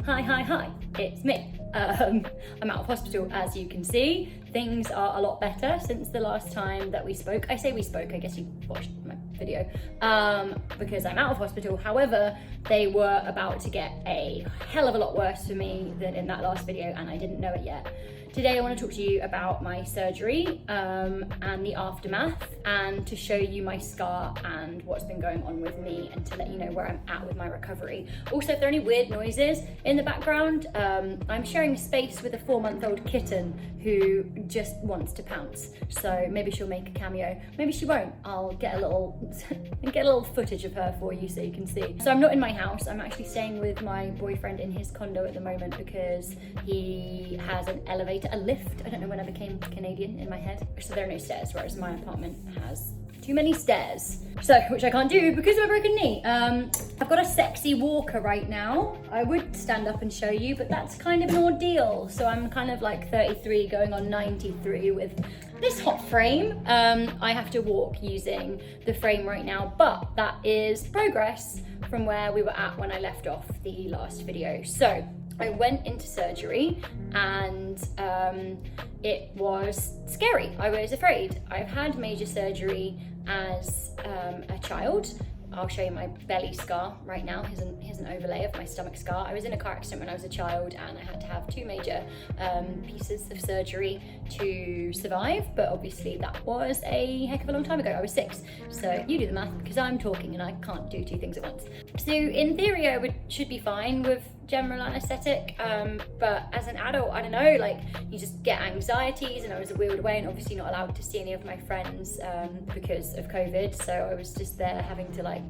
Hi, it's me. I'm out of hospital, as you can see. Things are a lot better since the last time that we spoke. I say we spoke, I guess you watched my video, because I'm out of hospital. However, they were about to get a hell of a lot worse for me than in that last video, and I didn't know it yet. Today I want to talk to you about my surgery and the aftermath, and to show you my scar and what's been going on with me, and to let you know where I'm at with my recovery. Also, if there are any weird noises in the background, I'm sharing space with a 4-month-old kitten who just wants to pounce. So maybe she'll make a cameo, maybe she won't. I'll get a little footage of her for you so you can see. So I'm not in my house, I'm actually staying with my boyfriend in his condo at the moment because he has an elevator, a lift. I don't know when I became Canadian in my head. So there are no stairs, whereas my apartment has too many stairs. So, which I can't do because of a broken knee. I've got a sexy walker right now. I would stand up and show you, but that's kind of an ordeal. So I'm kind of like 33 going on 93 with this hot frame. I have to walk using the frame right now, but that is progress from where we were at when I left off the last video. So I went into surgery and it was scary. I was afraid. I've had major surgery as a child. I'll show you my belly scar right now. Here's an overlay of my stomach scar. I was in a car accident when I was a child and I had to have 2 major pieces of surgery to survive, but obviously that was a heck of a long time ago. I was 6, so you do the math because I'm talking and I can't do 2 things at once. So in theory I should be fine with general anesthetic, but as an adult, I don't know, like you just get anxieties, and I was wheeled away and obviously not allowed to see any of my friends because of COVID, so I was just there having to like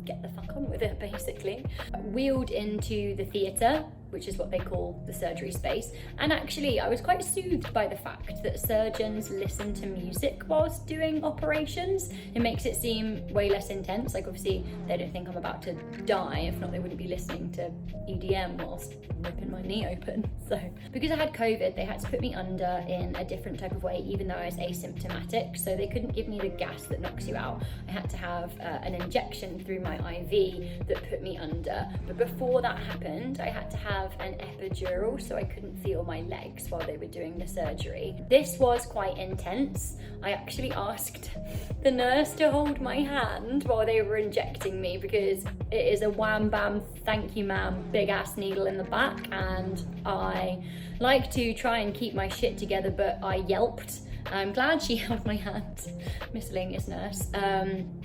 get the fuck on with it basically. Wheeled into the theatre, which is what they call the surgery space, and actually I was quite soothed by the fact that surgeons listen to music whilst doing operations. It makes it seem way less intense. Like obviously they don't think I'm about to die, if not they wouldn't be listening to EDM whilst ripping my knee open. So because I had COVID, they had to put me under in a different type of way, even though I was asymptomatic, so they couldn't give me the gas that knocks you out. I had to have an injection through my IV that put me under, but before that happened I had to have an epidural, so I couldn't feel my legs while they were doing the surgery. This was quite intense. I actually asked the nurse to hold my hand while they were injecting me because it is a wham bam thank you ma'am big ass needle in the back, and I like to try and keep my shit together, but I yelped. I'm glad she held my hand, miscellaneous nurse.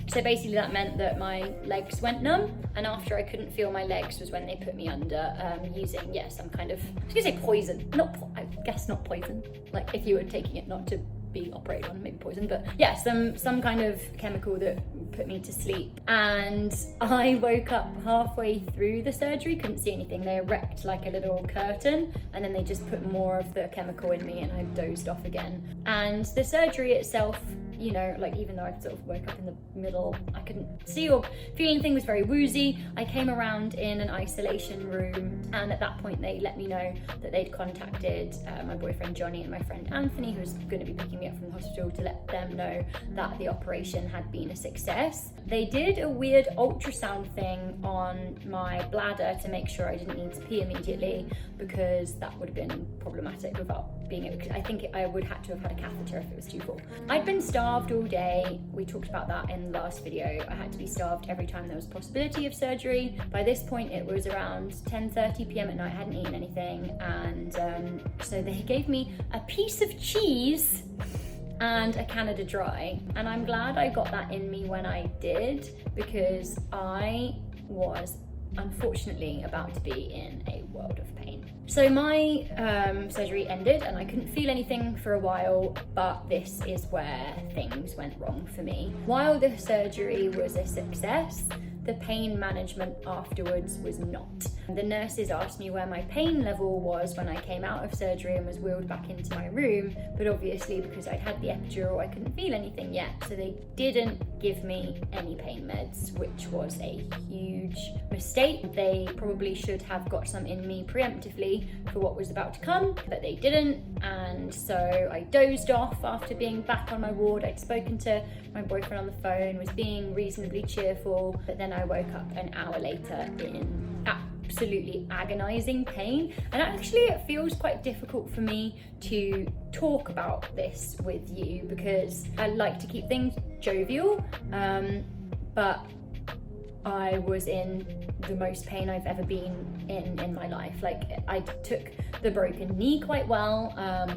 So basically that meant that my legs went numb, and after I couldn't feel my legs was when they put me under using, some kind of, I was gonna say poison, I guess not poison, like if you were taking it not to be operated on, maybe poison, but yeah, some kind of chemical that put me to sleep. And I woke up halfway through the surgery, couldn't see anything. They erected like a little curtain and then they just put more of the chemical in me and I dozed off again. And the surgery itself, you know, like even though I sort of woke up in the middle, I couldn't see or feel anything, was very woozy. I came around in an isolation room, and at that point they let me know that they'd contacted my boyfriend Johnny and my friend Anthony, who was going to be picking me up from the hospital, to let them know that the operation had been a success. They did a weird ultrasound thing on my bladder to make sure I didn't need to pee immediately, because that would have been problematic without being able to, I think I would have to have had a catheter if it was too full. I'd been starved all day. We talked about that in the last video. I had to be starved every time there was a possibility of surgery. By this point it was around 10:30 p.m. at night. I hadn't eaten anything, and so they gave me a piece of cheese and a Canada Dry, and I'm glad I got that in me when I did, because I was unfortunately about to be in a world of pain. So my surgery ended and I couldn't feel anything for a while, but this is where things went wrong for me. While the surgery was a success, the pain management afterwards was not. The nurses asked me where my pain level was when I came out of surgery and was wheeled back into my room, but obviously because I'd had the epidural I couldn't feel anything yet, so they didn't give me any pain meds, which was a huge mistake. They probably should have got some in me preemptively for what was about to come, but they didn't, and so I dozed off after being back on my ward. I'd spoken to my boyfriend on the phone, was being reasonably cheerful, but then I woke up an hour later in absolute absolutely agonizing pain. And actually it feels quite difficult for me to talk about this with you because I like to keep things jovial, but I was in the most pain I've ever been in my life. Like, I took the broken knee quite well,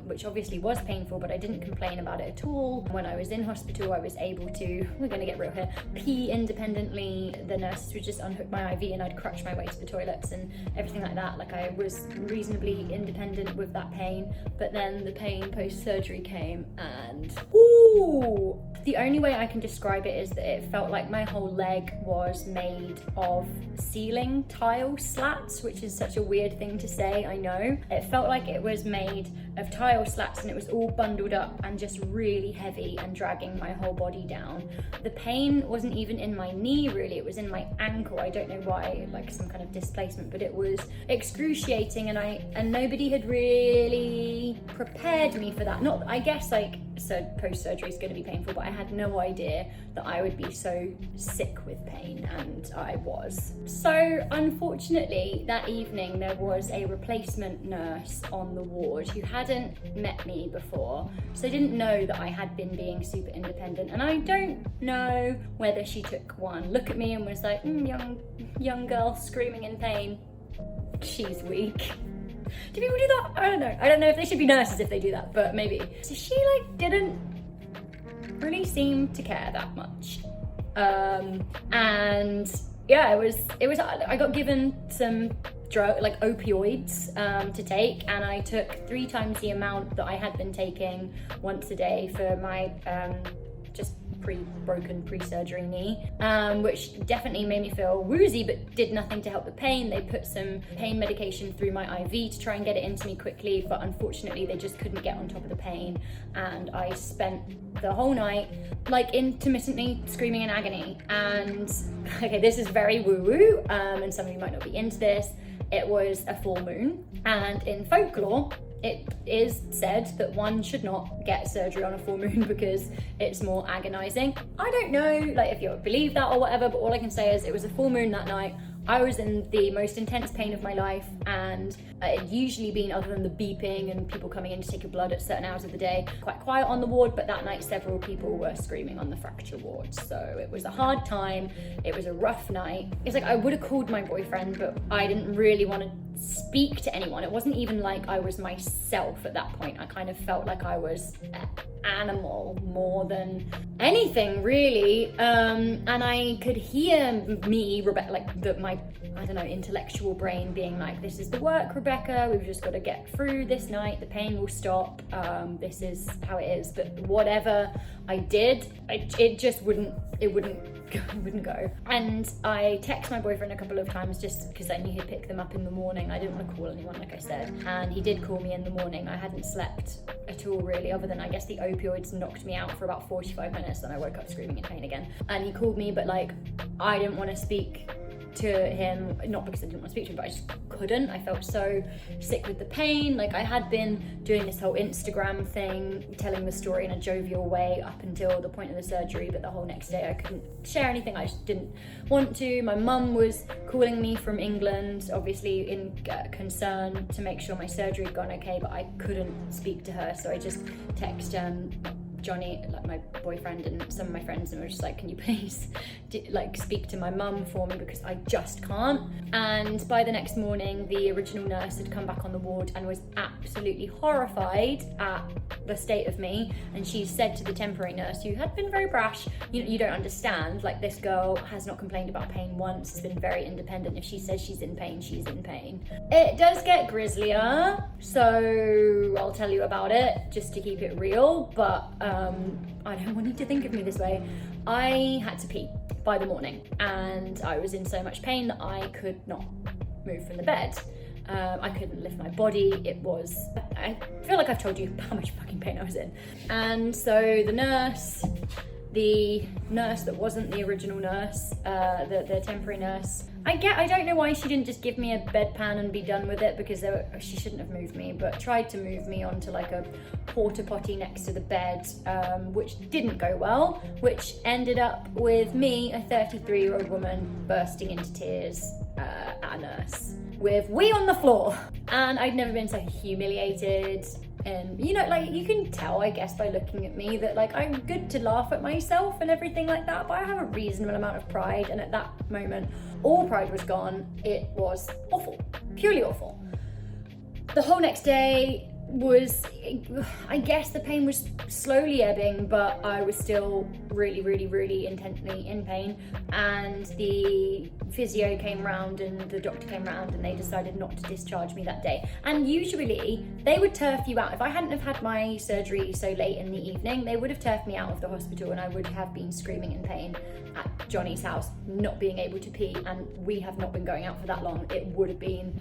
which obviously was painful, but I didn't complain about it at all. When I was in hospital, I was able to, we're gonna get real here, pee independently. The nurses would just unhook my IV and I'd crutch my way to the toilets and everything like that. Like, I was reasonably independent with that pain, but then the pain post-surgery came and, ooh! The only way I can describe it is that it felt like my whole leg was made of ceiling tile slats, which is such a weird thing to say, I know. It felt like it was made of tile slats and it was all bundled up and just really heavy and dragging my whole body down. The pain wasn't even in my knee really, it was in my ankle. I don't know why, like some kind of displacement, but it was excruciating and nobody had really prepared me for that. Not, I guess like, so post-surgery is going to be painful, but I had no idea that I would be so sick with pain, and I was. So unfortunately that evening there was a replacement nurse on the ward who hadn't met me before, so didn't know that I had been being super independent, and I don't know whether she took one look at me and was like, young girl screaming in pain, she's weak. Do people do that? I don't know. I don't know if they should be nurses if they do that, but maybe. So she like didn't really seem to care that much. And yeah, it was, I got given some drug, like opioids to take, and I took 3 times the amount that I had been taking once a day for my just broken pre-surgery knee, which definitely made me feel woozy but did nothing to help the pain. They put some pain medication through my IV to try and get it into me quickly, but unfortunately they just couldn't get on top of the pain, and I spent the whole night like intermittently screaming in agony. And okay, this is very woo-woo, and some of you might not be into this. It was a full moon, and in folklore it is said that one should not get surgery on a full moon because it's more agonizing. I don't know like if you believe that or whatever, but all I can say is it was a full moon that night. I was in the most intense pain of my life, and it had usually been, other than the beeping and people coming in to take your blood at certain hours of the day, quite quiet on the ward, but that night several people were screaming on the fracture ward. So it was a hard time, it was a rough night. It's like I would have called my boyfriend, but I didn't really want to speak to anyone. It wasn't even like I was myself at that point. I kind of felt like I was an animal more than anything really, and I could hear me, Rebecca, like my, I don't know, intellectual brain being like, this is the work, Rebecca, we've just got to get through this night, the pain will stop, this is how it is. But whatever I did, it just wouldn't go. And I texted my boyfriend a couple of times just because I knew he'd pick them up in the morning. I didn't want to call anyone, like I said, and he did call me in the morning. I hadn't slept at all really, other than I guess the opioids knocked me out for about 45 minutes, and I woke up screaming in pain again. And he called me, but like I didn't want to speak to him, not because I didn't want to speak to him, but I just couldn't. I felt so sick with the pain. Like I had been doing this whole Instagram thing, telling the story in a jovial way up until the point of the surgery, but the whole next day I couldn't share anything. I just didn't want to. My mum was calling me from England, obviously in concern to make sure my surgery had gone okay, but I couldn't speak to her, so I just texted Johnny, like my boyfriend, and some of my friends, and were just like, can you please speak to my mum for me, because I just can't. And by the next morning the original nurse had come back on the ward and was absolutely horrified at the state of me, and she said to the temporary nurse, who had been very brash, you don't understand, like this girl has not complained about pain once, has been very independent. If she says she's in pain, she's in pain. It does get grislier, so I'll tell you about it just to keep it real, but I don't want you to think of me this way. I had to pee by the morning, and I was in so much pain that I could not move from the bed. I couldn't lift my body. I feel like I've told you how much fucking pain I was in. And so the nurse that wasn't the original nurse, the temporary nurse, I don't know why she didn't just give me a bedpan and be done with it, because she shouldn't have moved me, but tried to move me onto like a porta potty next to the bed, which didn't go well, which ended up with me, a 33-year-old woman, bursting into tears at a nurse with wee on the floor. And I'd never been so humiliated. And you know, like, you can tell, I guess, by looking at me that like I'm good to laugh at myself and everything like that, but I have a reasonable amount of pride, and at that moment all pride was gone. It was awful, purely awful. The whole next day was, I guess the pain was slowly ebbing, but I was still really intensely in pain. And the physio came round and the doctor came round, and they decided not to discharge me that day. And usually they would turf you out. If I hadn't have had my surgery so late in the evening, they would have turfed me out of the hospital, and I would have been screaming in pain at Johnny's house, not being able to pee. And we have not been going out for that long. It would have been,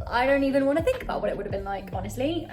I don't even want to think about what it would have been like, honestly.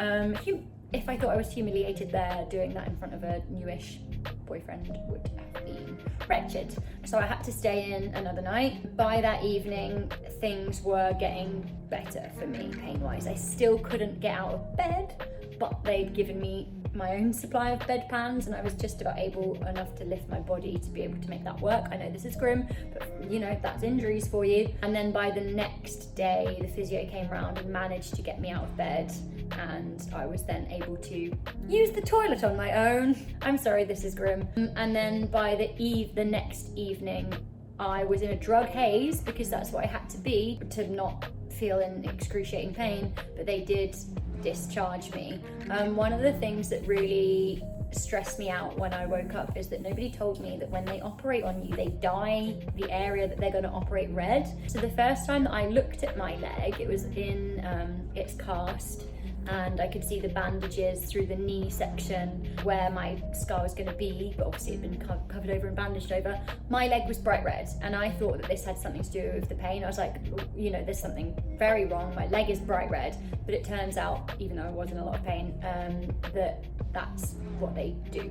If I thought I was humiliated there, doing that in front of a newish boyfriend would have been wretched. So I had to stay in another night. By that evening, things were getting better for me pain-wise. I still couldn't get out of bed, but they'd given me my own supply of bedpans, and I was just about able enough to lift my body to be able to make that work. I know this is grim, but you know, that's injuries for you. And then by the next day, the physio came round and managed to get me out of bed, and I was then able to use the toilet on my own. I'm sorry, this is grim. And then by the next evening, I was in a drug haze, because that's what I had to be to not feel in excruciating pain, but they did discharge me. One of the things that really stressed me out when I woke up is that nobody told me that when they operate on you, they dye the area that they're going to operate red. So the first time that I looked at my leg, it was in its cast, and I could see the bandages through the knee section where my scar was going to be, but obviously it had been covered over and bandaged over. My leg was bright red, and I thought that this had something to do with the pain. I was like, you know, there's something very wrong. My leg is bright red. But it turns out, even though I was in a lot of pain, that that's what they do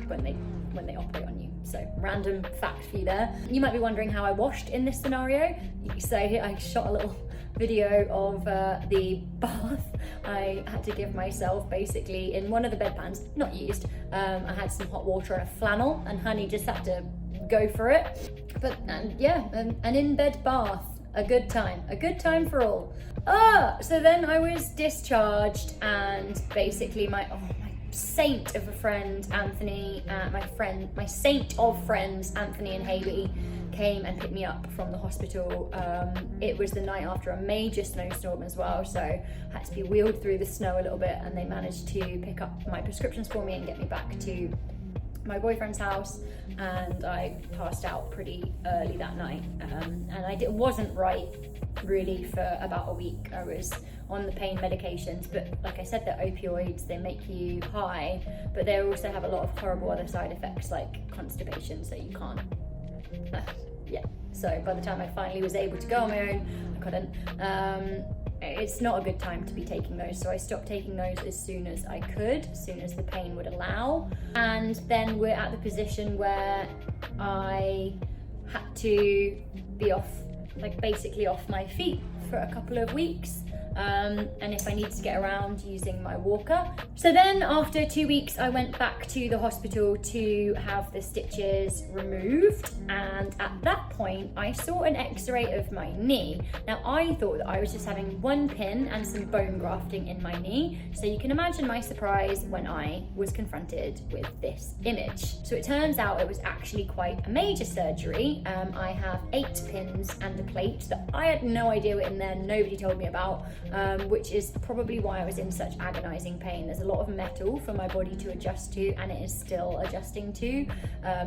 when they operate on you. So, random fact for you there. You might be wondering how I washed in this scenario. So I shot a little video of the bath I had to give myself, basically in one of the bedpans, not used. I had some hot water and a flannel, and Honey just had to go for it. But yeah, an in-bed bath, a good time for all. So then I was discharged, and basically my saint of a friend, Anthony, my saint of friends, Anthony and Hayley, came and picked me up from the hospital. It was the night after a major snowstorm as well, so I had to be wheeled through the snow a little bit, and they managed to pick up my prescriptions for me and get me back to my boyfriend's house. And I passed out pretty early that night, and I wasn't right really for about a week. I was on the pain medications, but like I said, they're opioids. They make you high, but they also have a lot of horrible other side effects like constipation, so you can't so by the time I finally was able to go on my own, I couldn't. It's not a good time to be taking those, so I stopped taking those as soon as I could, as soon as the pain would allow. And then we're at the position where I had to be off, like basically off my feet for a couple of weeks. And if I needed to get around, using my walker. So then after 2 weeks, I went back to the hospital to have the stitches removed. And at that point, I saw an x-ray of my knee. Now I thought that I was just having one pin and some bone grafting in my knee. So you can imagine my surprise when I was confronted with this image. So it turns out it was actually quite a major surgery. I have 8 pins and a plate that I had no idea were in there, nobody told me about. Which is probably why I was in such agonizing pain. There's a lot of metal for my body to adjust to, and it is still adjusting to.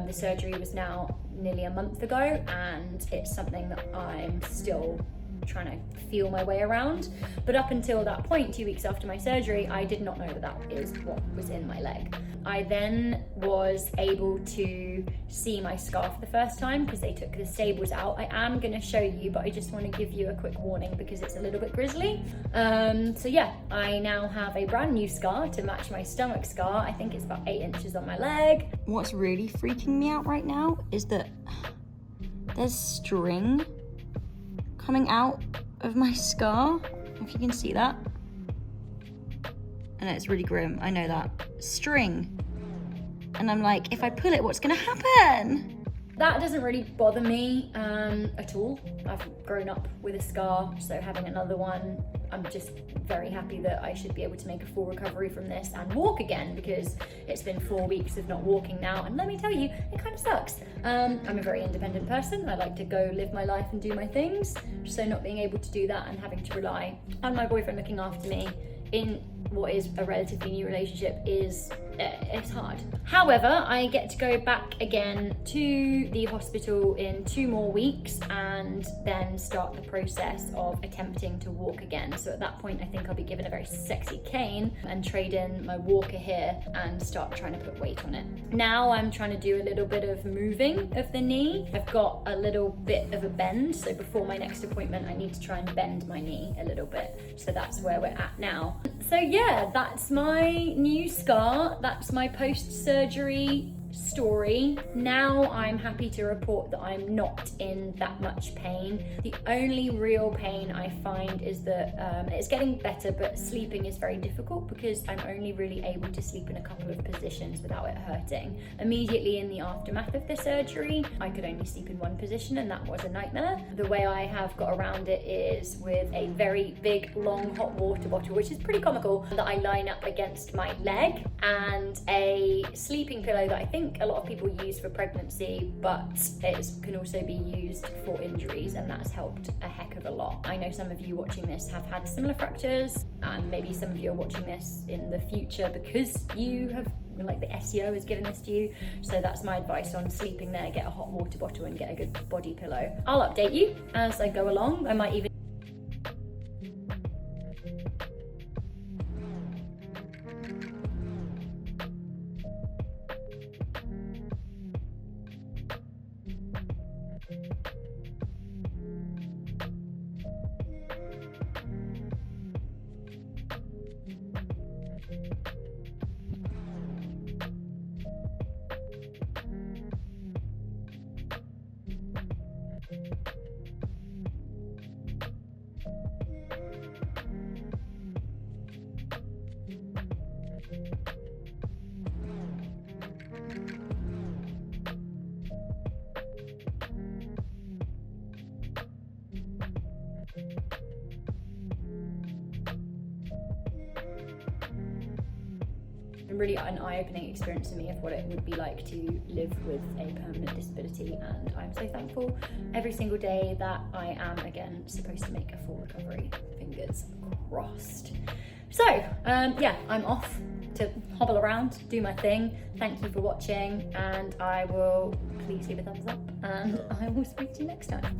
The surgery was now nearly a month ago, and it's something that I'm still trying to feel my way around. But up until that point, 2 weeks after my surgery, I did not know that that is what was in my leg. I then was able to see my scar for the first time because they took the staples out. I am going to show you, but I just want to give you a quick warning because it's a little bit grisly. So yeah, I now have a brand new scar to match my stomach scar. I think it's about 8 inches on my leg. What's really freaking me out right now is that there's string coming out of my scar, if you can see that. And it's really grim, I know that. String. And I'm like, if I pull it, what's gonna happen? That doesn't really bother me at all. I've grown up with a scar, so having another one, I'm just very happy that I should be able to make a full recovery from this and walk again, because it's been 4 weeks of not walking now, and let me tell you, it kind of sucks. I'm a very independent person. I like to go live my life and do my things, so not being able to do that and having to rely on my boyfriend looking after me in what is a relatively new relationship is it's hard. However, I get to go back again to the hospital in 2 more weeks and then start the process of attempting to walk again. So at that point, I think I'll be given a very sexy cane and trade in my walker here and start trying to put weight on it. Now I'm trying to do a little bit of moving of the knee. I've got a little bit of a bend, so before my next appointment, I need to try and bend my knee a little bit. So that's where we're at now. So yeah, that's my new scar. That's my post-surgery story. Now I'm happy to report that I'm not in that much pain. The only real pain I find is that it's getting better, but sleeping is very difficult because I'm only really able to sleep in a couple of positions without it hurting. Immediately in the aftermath of the surgery, I could only sleep in one position, and that was a nightmare. The way I have got around it is with a very big, long hot water bottle, which is pretty comical, that I line up against my leg, and a sleeping pillow that I think a lot of people use for pregnancy, but it can also be used for injuries, and that's helped a heck of a lot. I know some of you watching this have had similar fractures, and maybe some of you are watching this in the future because you have, like, the SEO has given this to you. So that's my advice on sleeping there. Get a hot water bottle and get a good body pillow. I'll update you as I go along. I might even really an eye-opening experience for me of what it would be like to live with a permanent disability, and I'm so thankful every single day that I am again supposed to make a full recovery. Fingers crossed. So yeah, I'm off to hobble around, do my thing. Thank you for watching, and I will please leave a thumbs up, and I will speak to you next time.